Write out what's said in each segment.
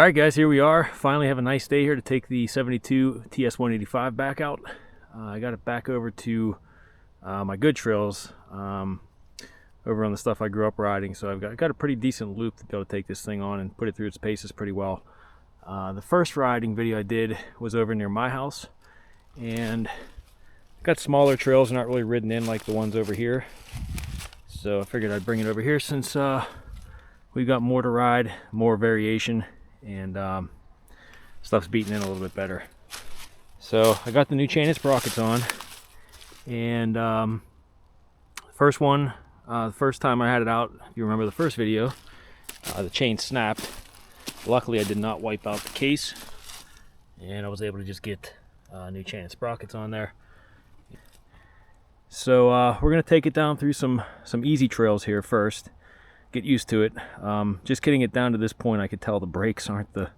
All right, guys, here we are. Finally have a nice day here to take the 72 TS185 back out. I got it back over to my good trails over on the stuff I grew up riding. So I've got a pretty decent loop to be able to take this thing on and put it through its paces pretty well. The first riding video I did was over near my house, and got smaller trails, not really ridden in like the ones over here. So I figured I'd bring it over here since we've got more to ride, more variation, and stuff's beating in a little bit better. So I got the new chain and sprockets on, and first one, the first time I had it out, if you remember the first video, the chain snapped. Luckily I did not wipe out the case, and I was able to just get new chain and sprockets on there. So we're going to take it down through some easy trails here first, get used to it. Just getting it down to this point, I could tell the brakes aren't the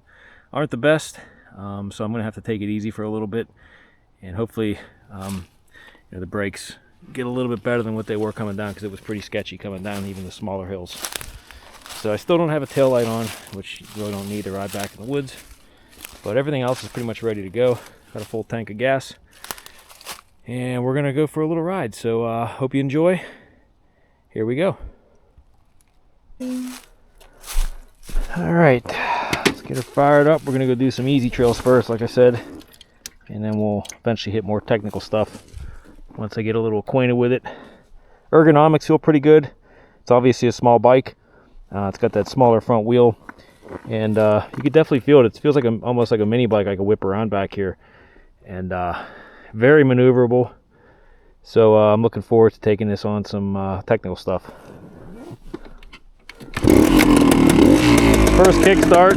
best, so I'm going to have to take it easy for a little bit, and hopefully the brakes get a little bit better than what they were coming down, because it was pretty sketchy coming down even the smaller hills. So I still don't have a tail light on, which you really don't need to ride back in the woods, but everything else is pretty much ready to go. Got a full tank of gas, and we're gonna go for a little ride. So hope you enjoy. Here we go. All right, let's get her fired up. We're gonna go do some easy trails first, like I said, and then we'll eventually hit more technical stuff once I get a little acquainted with it. Ergonomics feel pretty good. It's obviously a small bike. It's got that smaller front wheel, and you can definitely feel it. It feels like almost like a mini bike I could whip around back here, and very maneuverable. So I'm looking forward to taking this on some technical stuff. First kickstart,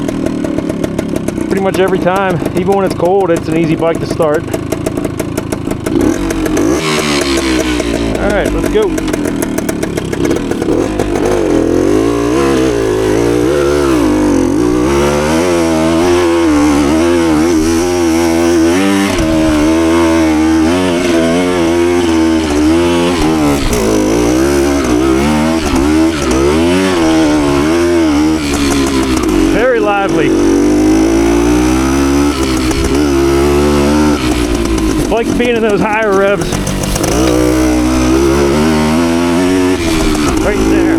pretty much every time, even when it's cold, it's an easy bike to start. All right, let's go. Very lively. Like being in those higher revs. Right there.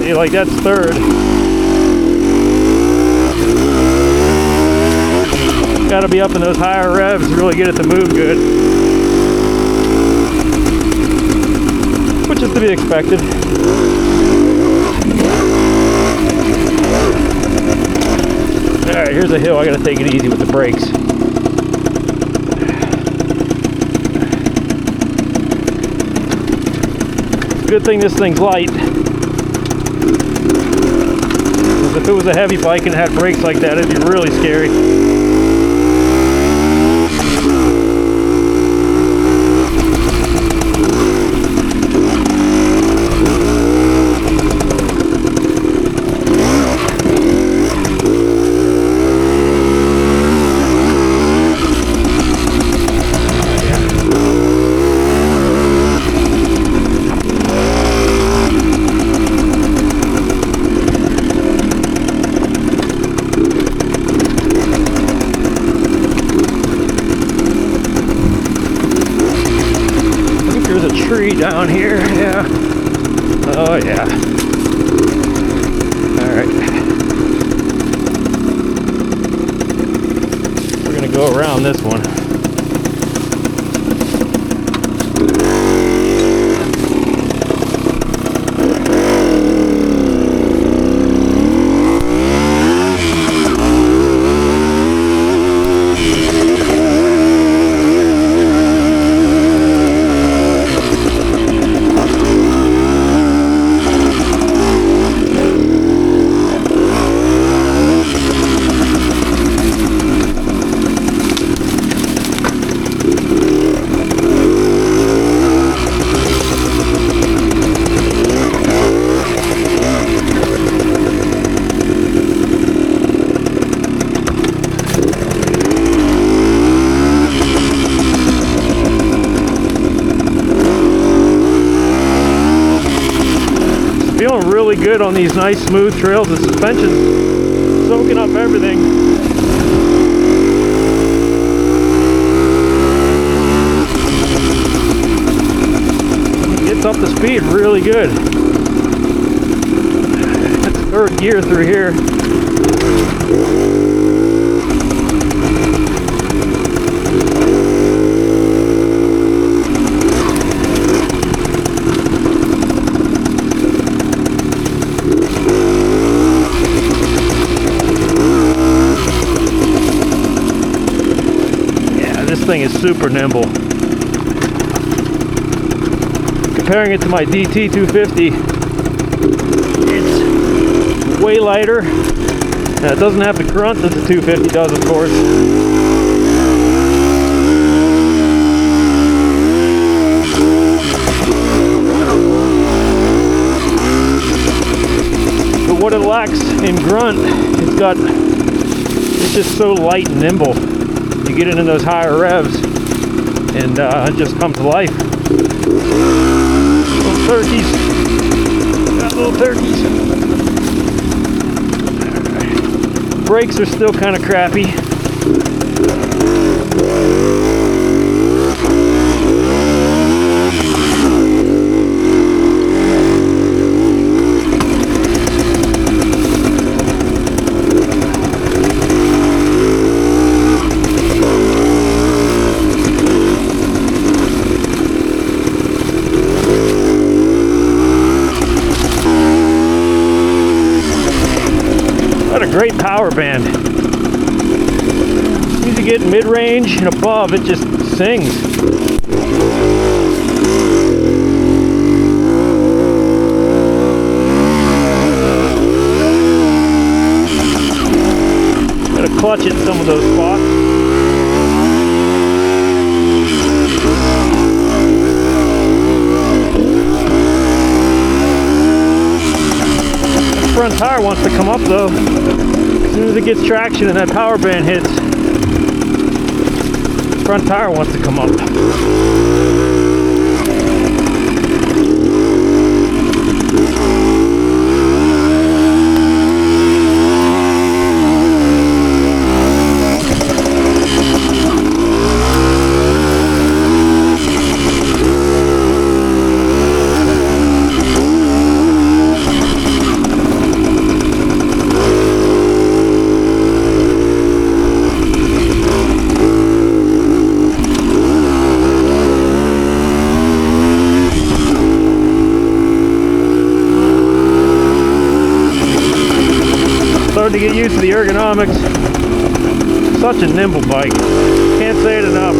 See, like that's third. Gotta be up in those higher revs to really get it to move good. Which is to be expected. Alright, here's a hill. I gotta take it easy with the brakes. Good thing this thing's light, because if it was a heavy bike and had brakes like that, it'd be really scary. good on these nice smooth trails. The suspension's soaking up everything. It gets up the speed really good. That's third gear through here. This thing is super nimble. Comparing it to my DT 250, it's way lighter. Now, it doesn't have the grunt that the 250 does, of course. But what it lacks in grunt, it's just so light and nimble. You get it in those higher revs, and it just comes to life. Little turkeys. Got little turkeys. Brakes are still kind of crappy. Great power band. As soon as you get mid-range and above, it just sings. Gotta clutch it in some of those spots. The front tire wants to come up though. As soon as it gets traction and that power band hits, the front tire wants to come up. Starting to get used to the ergonomics. Such a nimble bike. Can't say it enough.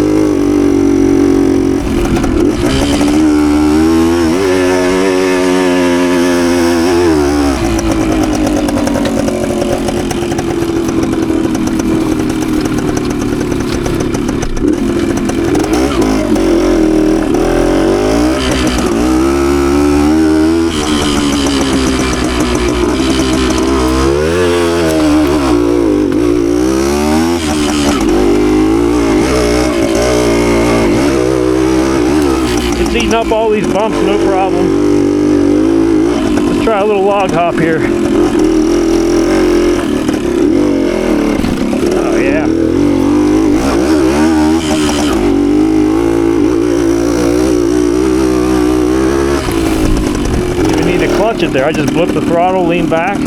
Eating up all these bumps, no problem. Let's try a little log hop here. Oh yeah. Didn't even need to clutch it there. I just flipped the throttle, lean back.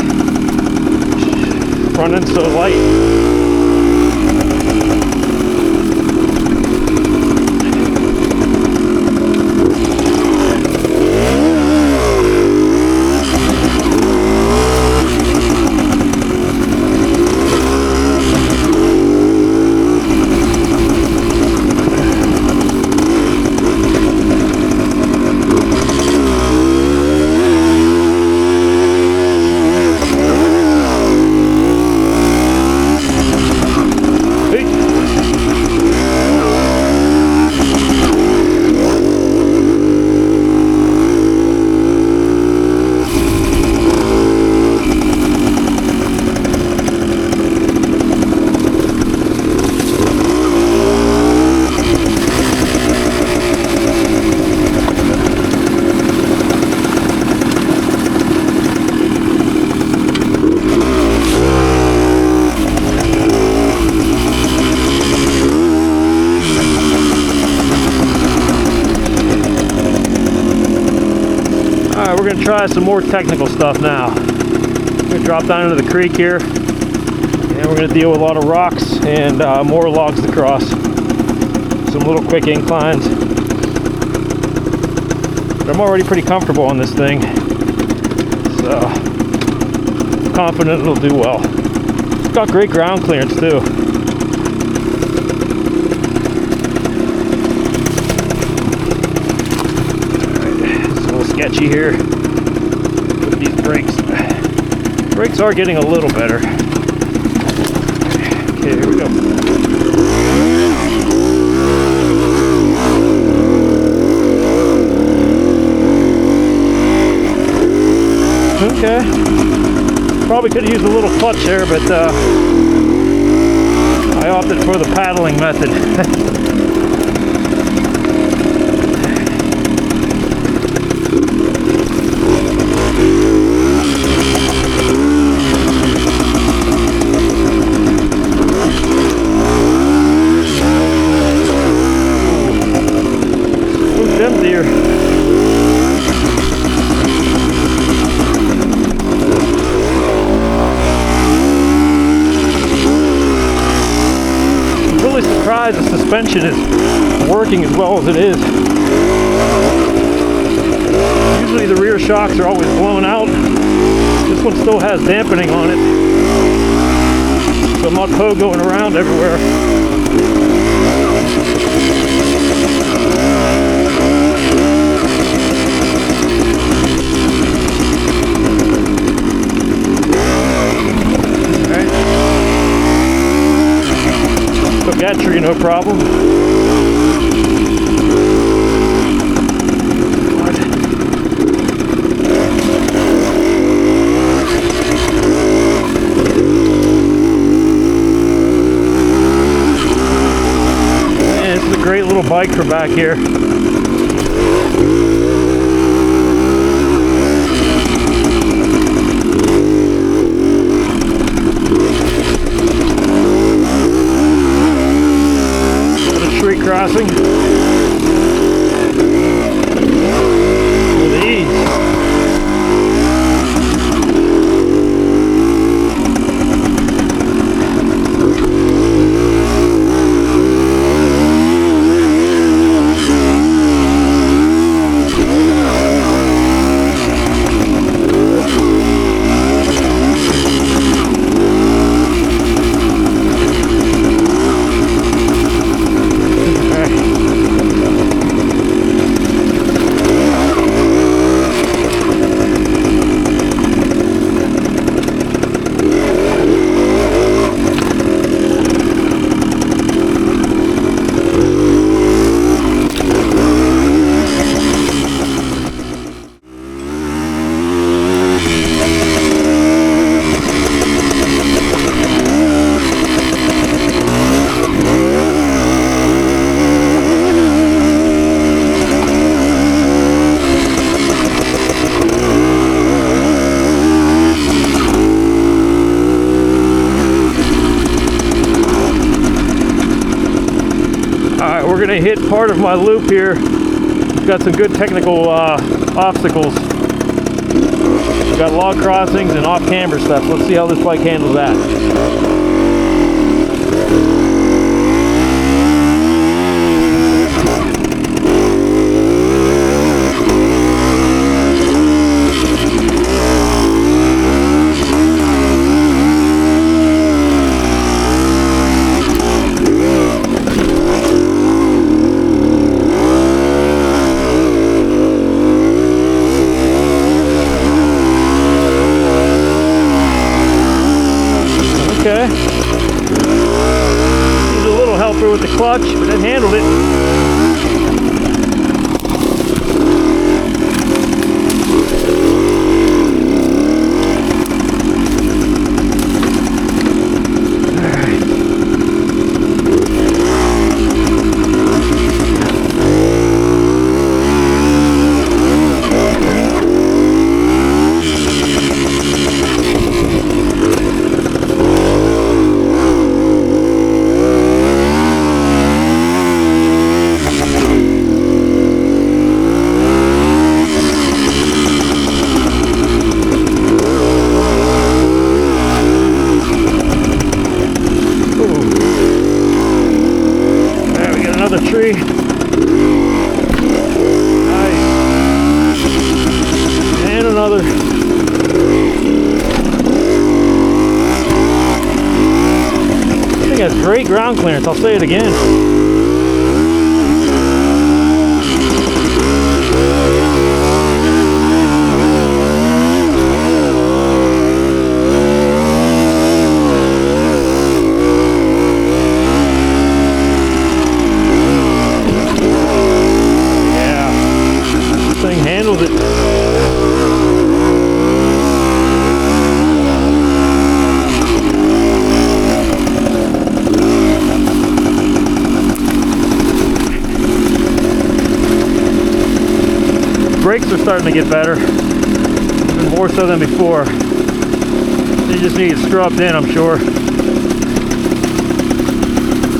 Front end's so light. try some more technical stuff now. I'm gonna drop down into the creek here, and we're gonna deal with a lot of rocks and more logs to cross. Some little quick inclines. But I'm already pretty comfortable on this thing, so I'm confident it'll do well. It's got great ground clearance too. Sketchy here with these brakes. Brakes are getting a little better. Okay, here we go. Okay. Probably could have used a little clutch there, but I opted for the paddling method. The suspension is working as well as it is. Usually the rear shocks are always blown out. This one still has dampening on it, so I'm not pogoing around everywhere. That tree, no problem. And this is a great little bike for back here. Crossing with ease. We're going to hit part of my loop here. We've got some good technical obstacles. We've got log crossings and off camber stuff. Let's see how this bike handles that. Okay. Needs a little helper with the clutch, but it handled it. has great ground clearance. I'll say it again. Yeah, this thing handles it. Brakes are starting to get better, even more so than before. They just need scrubbed in, I'm sure.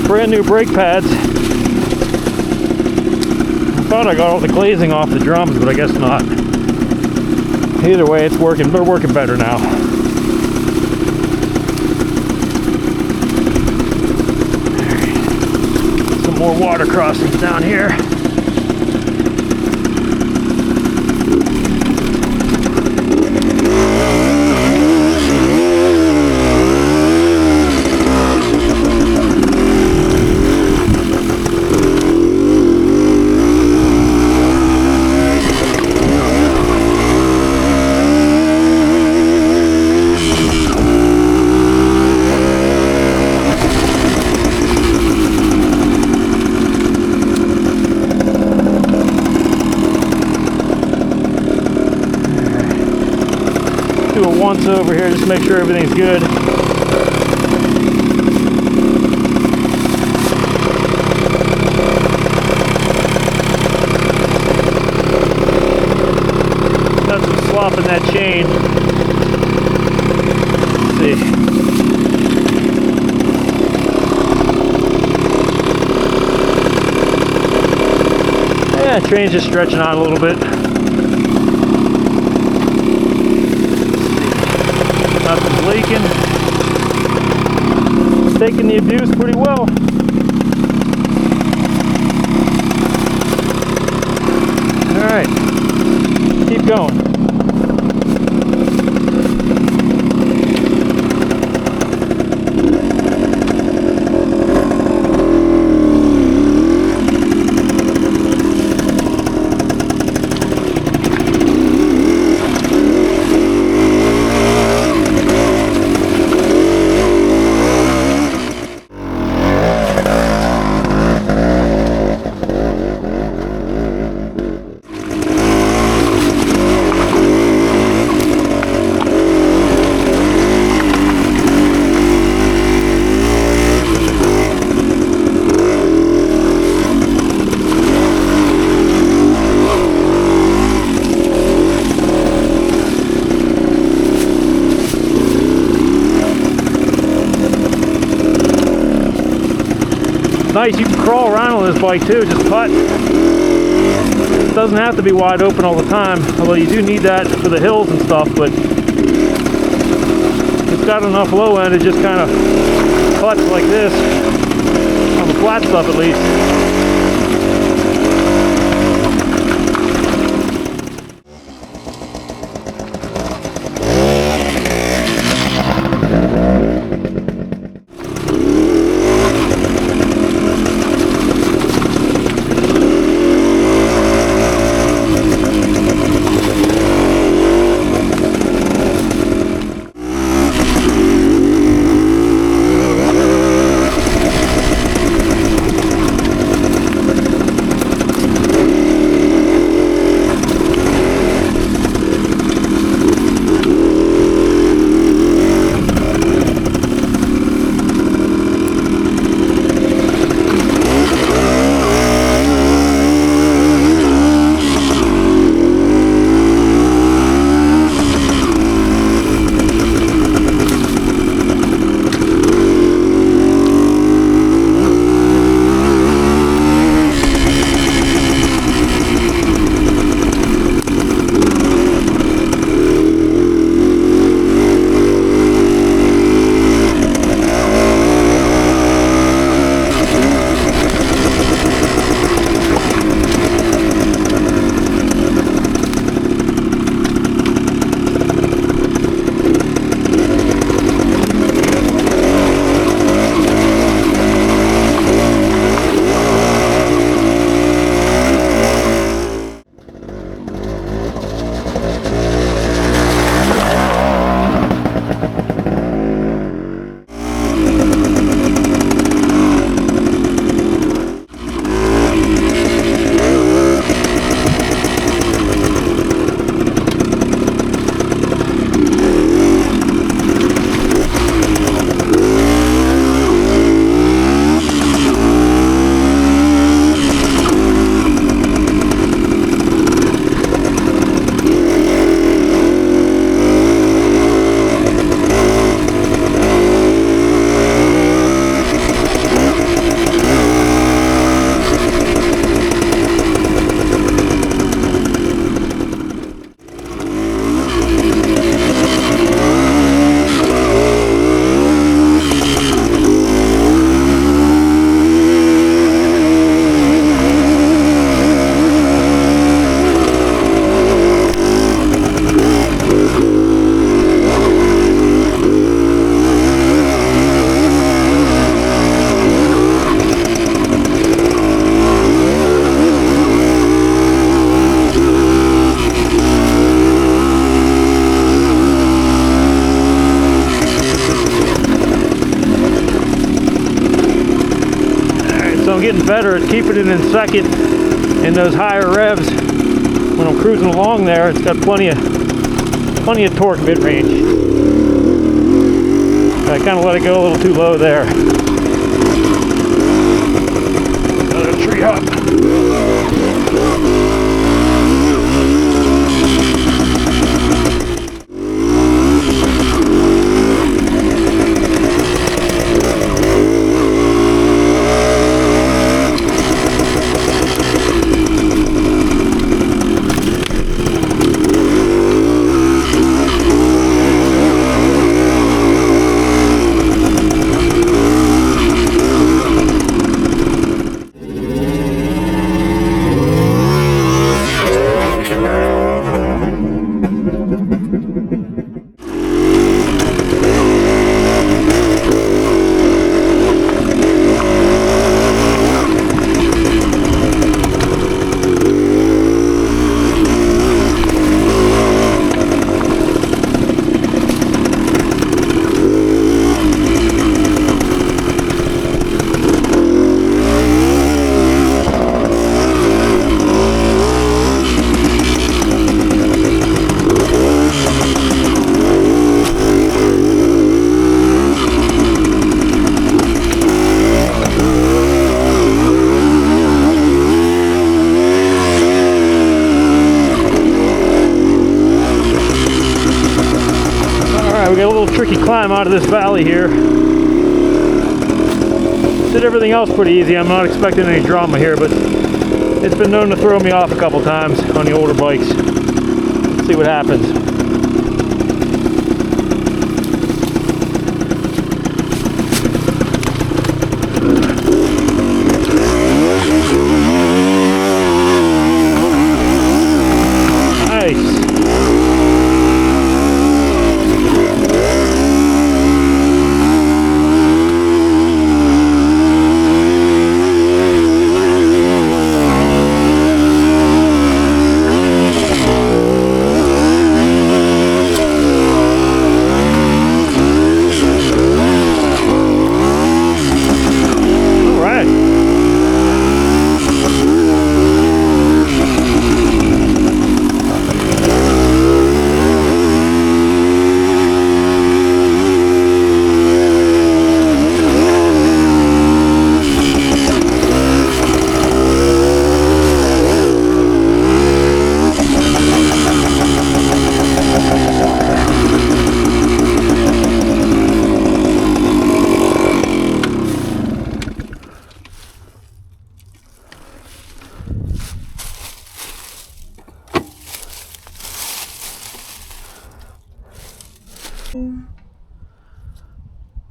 Brand new brake pads. I thought I got all the glazing off the drums, but I guess not. Either way, it's working. They're working better now. Some more water crossings down here. Do a once over here just to make sure everything's good. Got some slop in that chain. Let's see. Yeah, train's just stretching out a little bit. Nothing's leaking. It's taking the abuse pretty well. Alright, keep going. Nice, you can crawl around on this bike too, just putt. It doesn't have to be wide open all the time, although you do need that for the hills and stuff, but it's got enough low end, it just kind of putts like this, on the flat stuff at least. I'm getting better at keeping it in second in those higher revs. When I'm cruising along there, it's got plenty of torque mid-range. I kind of let it go a little too low there. Another tree hop. Tricky climb out of this valley here. Did everything else pretty easy. I'm not expecting any drama here, but it's been known to throw me off a couple times on the older bikes. Let's see what happens.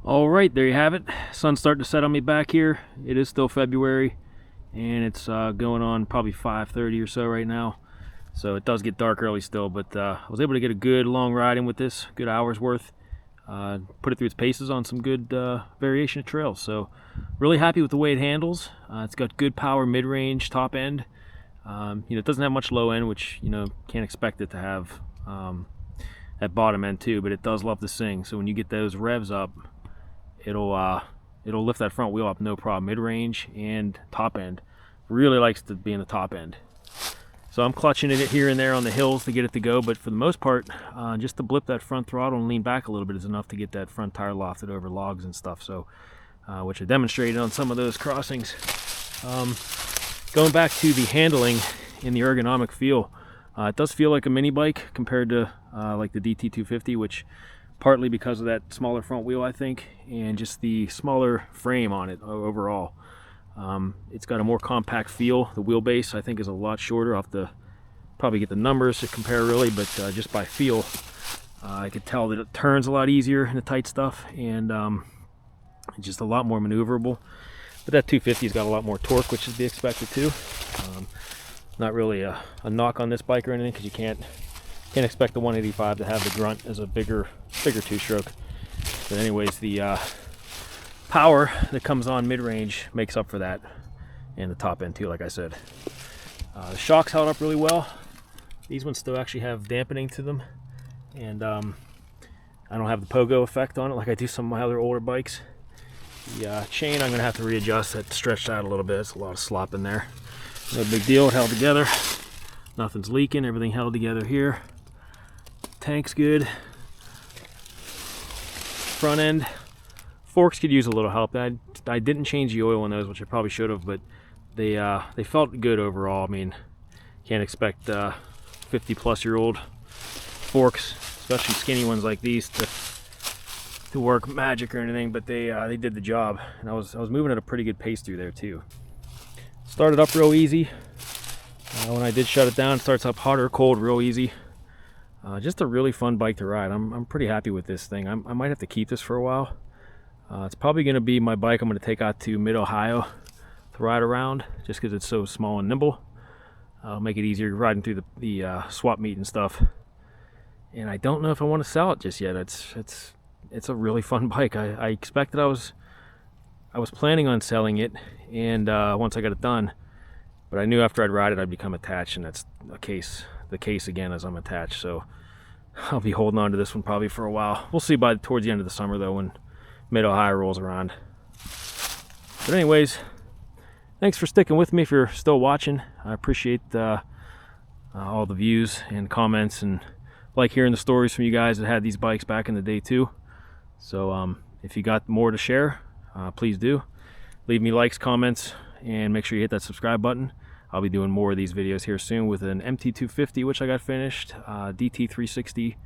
All right, there you have it. Sun's starting to set on me back here. It is still February, and it's going on probably 5:30 or so right now. So it does get dark early still, but I was able to get a good long ride in with this, good hour's worth. Put it through its paces on some good variation of trails. So really happy with the way it handles. It's got good power mid-range, top end. It doesn't have much low end, which can't expect it to have at bottom end too, but it does love to sing. So when you get those revs up, it'll lift that front wheel up no problem. Mid-range and top end. Really likes to be in the top end. So I'm clutching it here and there on the hills to get it to go, but for the most part, just to blip that front throttle and lean back a little bit is enough to get that front tire lofted over logs and stuff. So, which I demonstrated on some of those crossings. Going back to the handling and the ergonomic feel, it does feel like a mini bike compared to like the DT250, which partly because of that smaller front wheel, I think, and just the smaller frame on it overall. It's got a more compact feel. The wheelbase, I think, is a lot shorter. I'll have to probably get the numbers to compare really, but just by feel, I could tell that it turns a lot easier in the tight stuff, and just a lot more maneuverable. But that 250's got a lot more torque, which is to be expected too. Not really a knock on this bike or anything, because you can't expect the 185 to have the grunt as a bigger two-stroke. But anyways, the power that comes on mid-range makes up for that, and the top end too, like I said. The shocks held up really well. These ones still actually have dampening to them, and I don't have the pogo effect on it like I do some of my other older bikes. The chain I'm going to have to readjust. That stretched out a little bit. It's a lot of slop in there. No big deal. It held together. Nothing's leaking. Everything held together here. Tank's good. Front end. Forks could use a little help. I didn't change the oil on those, which I probably should have, but they felt good overall. I mean, can't expect 50-plus-year-old forks, especially skinny ones like these, to work magic or anything. But they did the job, and I was moving at a pretty good pace through there too. Started up real easy. When I did shut it down, it starts up hot or cold real easy. Just a really fun bike to ride. I'm pretty happy with this thing. I might have to keep this for a while. It's probably going to be my bike I'm going to take out to mid-Ohio to ride around, just because it's so small and nimble. It'll make it easier riding through the swap meet and stuff. And I don't know if I want to sell it just yet. It's a really fun bike. I expected I was planning on selling it, and once I got it done, but I knew after I'd ride it I'd become attached, and that's the case again as I'm attached. So I'll be holding on to this one probably for a while. We'll see towards the end of the summer though, when mid-Ohio rolls around. But anyways, thanks for sticking with me if you're still watching. I appreciate all the views and comments, and like hearing the stories from you guys that had these bikes back in the day too. So if you got more to share, please do. Leave me likes, comments, and make sure you hit that subscribe button. I'll be doing more of these videos here soon with an MT250, which I got finished, DT360,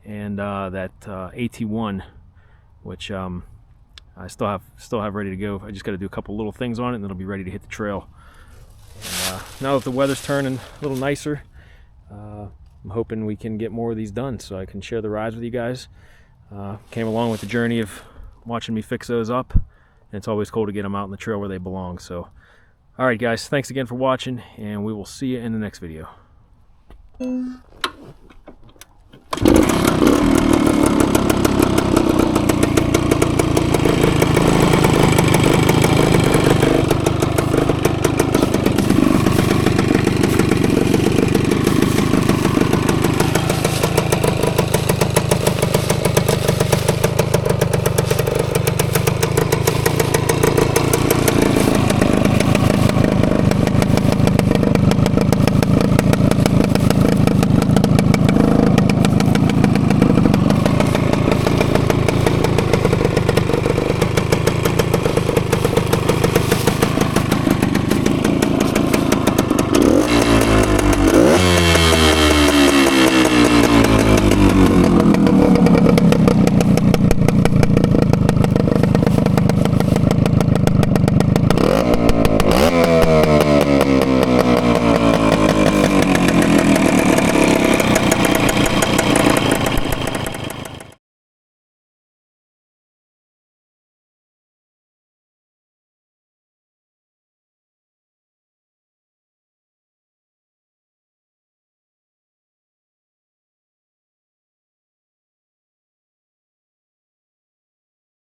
and that AT1, which I still have ready to go. I just got to do a couple little things on it, and it'll be ready to hit the trail. And now that the weather's turning a little nicer, I'm hoping we can get more of these done so I can share the rides with you guys. Came along with the journey of watching me fix those up, and it's always cool to get them out in the trail where they belong. So, all right, guys, thanks again for watching, and we will see you in the next video.